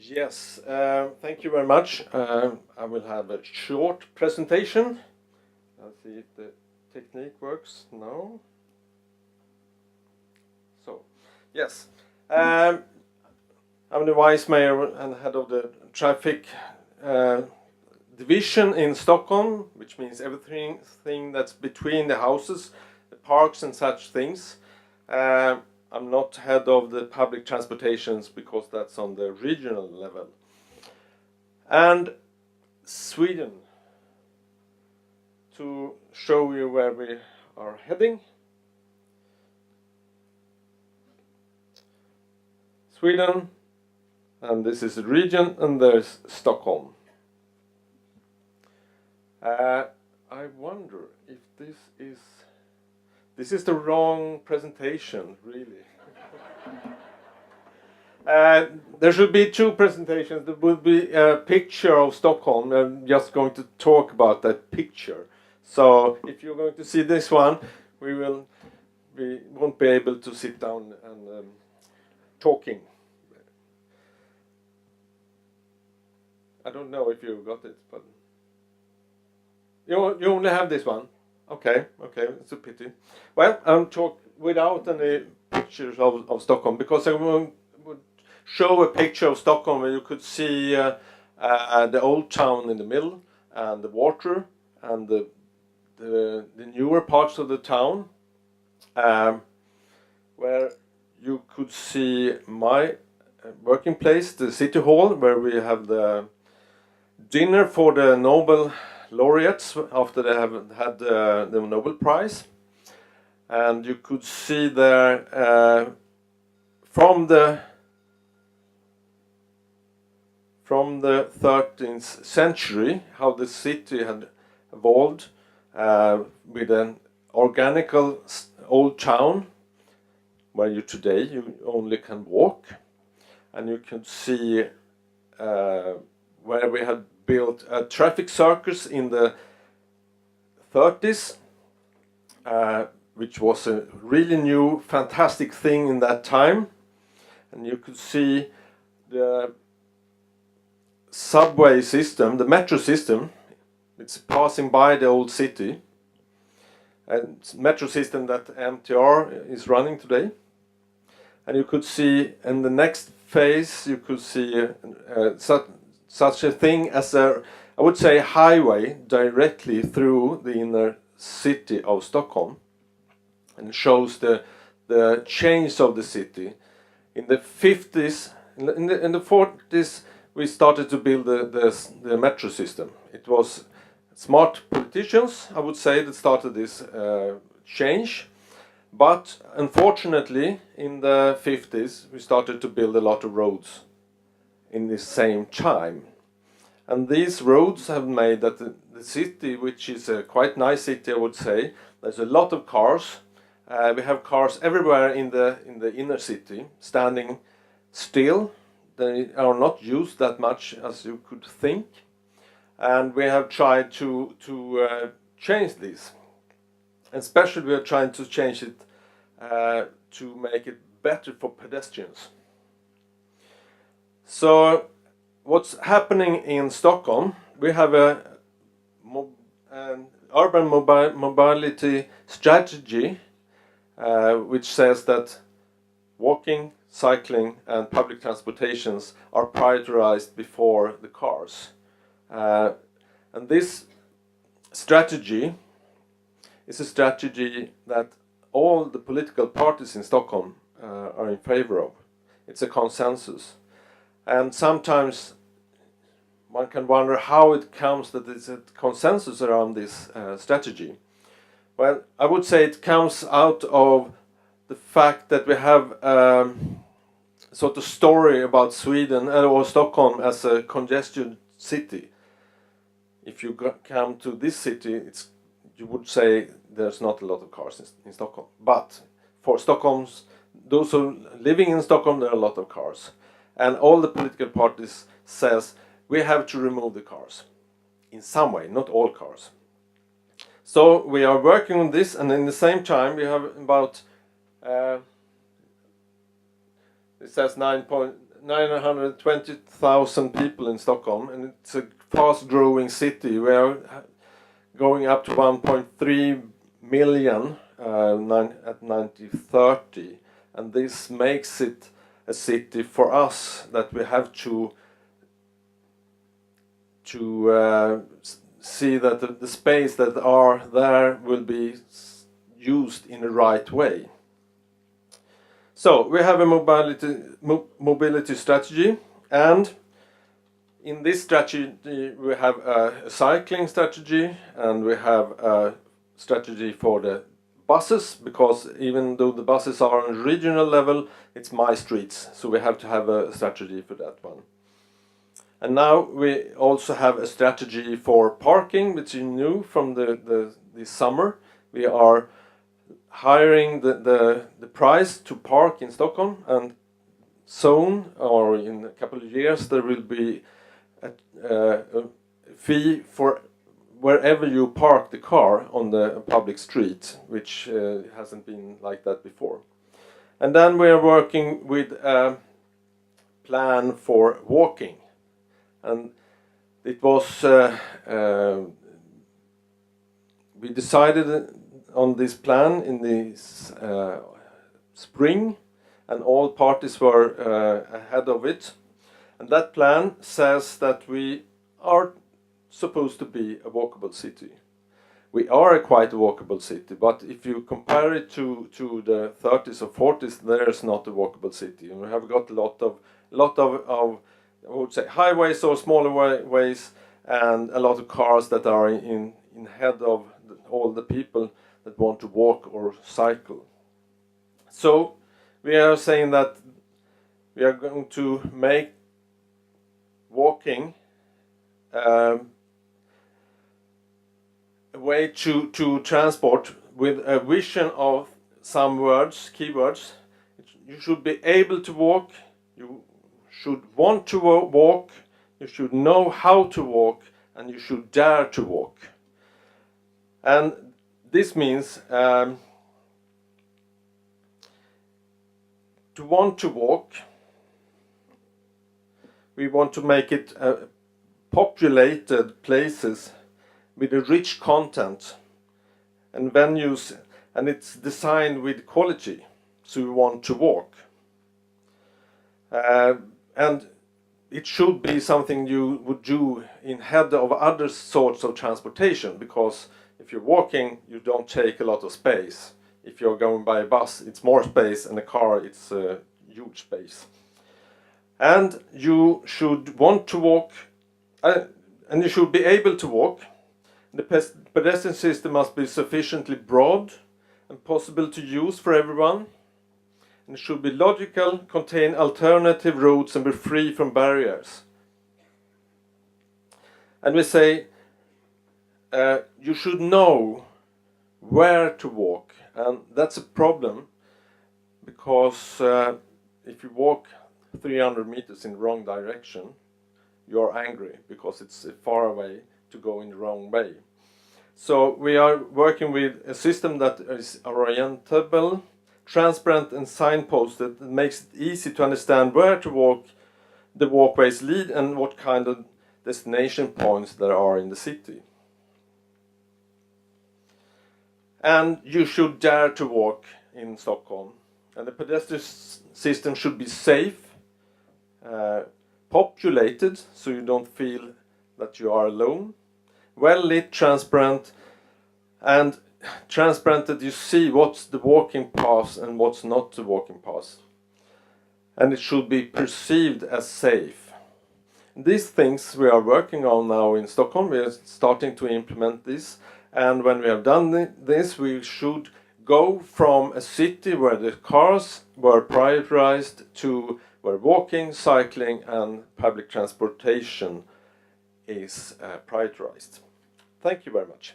Yes, thank you very much. I will have a short presentation. Let's see if the technique works now. So, yes, I'm the vice mayor and head of the traffic division in Stockholm, which means everything that's between the houses, the parks and such things. I'm not head of the public transportations because that's on the regional level. And Sweden, to show you where we are heading. Sweden, and this is the region, and there's Stockholm. I wonder if this is the wrong presentation, really. There should be two presentations. There will be a picture of Stockholm. I'm just going to talk about that picture. So if you're going to see this one, we won't be able to sit down and talking. I don't know if you got it, but you only have this one. Okay, it's a pity. Well, I'm talk without any pictures of Stockholm, because I would show a picture of Stockholm where you could see the old town in the middle, and the water, and the newer parts of the town, where you could see my working place, the city hall, where we have the dinner for the Nobel laureates after they have had the Nobel Prize. And you could see there from the 13th century how the city had evolved with an organical old town where today you only can walk, and you can see where we had built a traffic circus in the 30s, which was a really new, fantastic thing in that time. And you could see the subway system, the metro system. It's passing by the old city, and metro system that MTR is running today. And you could see in the next phase, you could see such a thing as I would say, highway directly through the inner city of Stockholm, and shows the change of the city. In the 50s, in the 40s, we started to build the metro system. It was smart politicians, I would say, that started this change. But unfortunately, in the 50s, we started to build a lot of roads in the same time. And these roads have made that the city, which is a quite nice city, I would say, there's a lot of cars. We have cars everywhere in the inner city, standing still. They are not used that much as you could think. And we have tried to change this. Especially we are trying to change it to make it better for pedestrians. So what's happening in Stockholm, we have an urban mobility strategy which says that walking, cycling and public transportations are prioritized before the cars. And this strategy is a strategy that all the political parties in Stockholm are in favor of. It's a consensus. And sometimes one can wonder how it comes that there's a consensus around this strategy. Well, I would say it comes out of the fact that we have sort of story about Sweden or Stockholm as a congested city. If you come to this city, you would say there's not a lot of cars in Stockholm. But for those who are living in Stockholm, there are a lot of cars. And all the political parties says we have to remove the cars in some way, not all cars. So we are working on this, and in the same time we have about it says 9 920,000 people in Stockholm, and it's a fast-growing city. We are going up to 1.3 million at 2030, and this makes it a city for us that we have to see that the space that are there will be used in the right way. So we have a mobility strategy, and in this strategy we have a cycling strategy, and we have a strategy for the buses, because even though the buses are on regional level, it's my streets, so we have to have a strategy for that one. And now we also have a strategy for parking, which is new from this summer. We are hiring the price to park in Stockholm, and soon, or in a couple of years, there will be a fee for wherever you park the car on the public street, which hasn't been like that before. And then we are working with a plan for walking, and it was we decided on this plan in the spring, and all parties were ahead of it. And that plan says that we are supposed to be a walkable city. We are a quite walkable city, but if you compare it to the 30s or 40s, there's not a walkable city. And we have got a lot of I would say highways or smaller ways, and a lot of cars that are in head of all the people that want to walk or cycle. So we are saying that we are going to make walking a way to transport with a vision of some keywords. You should be able to walk, you should want to walk, you should know how to walk, and you should dare to walk. And this means to want to walk, we want to make it populated places with a rich content and venues, and it's designed with quality, so we want to walk. And it should be something you would do in head of other sorts of transportation, because if you're walking, you don't take a lot of space. If you're going by a bus, it's more space, and a car, it's a huge space. And you should want to walk, and you should be able to walk. The pedestrian system must be sufficiently broad and possible to use for everyone. And it should be logical, contain alternative routes, and be free from barriers. And we say you should know where to walk, and that's a problem, because if you walk 300 meters in the wrong direction, you're angry because it's far away to go in the wrong way. So we are working with a system that is orientable, transparent and signposted, that makes it easy to understand where to walk, the walkways lead, and what kind of destination points there are in the city. And you should dare to walk in Stockholm. And the pedestrian system should be safe, populated, so you don't feel that you are alone, well lit, transparent, and transparent that you see what's the walking path and what's not the walking path. And it should be perceived as safe. These things we are working on now in Stockholm. We are starting to implement this, and when we have done this, we should go from a city where the cars were prioritized to where walking, cycling and public transportation is prioritized. Thank you very much.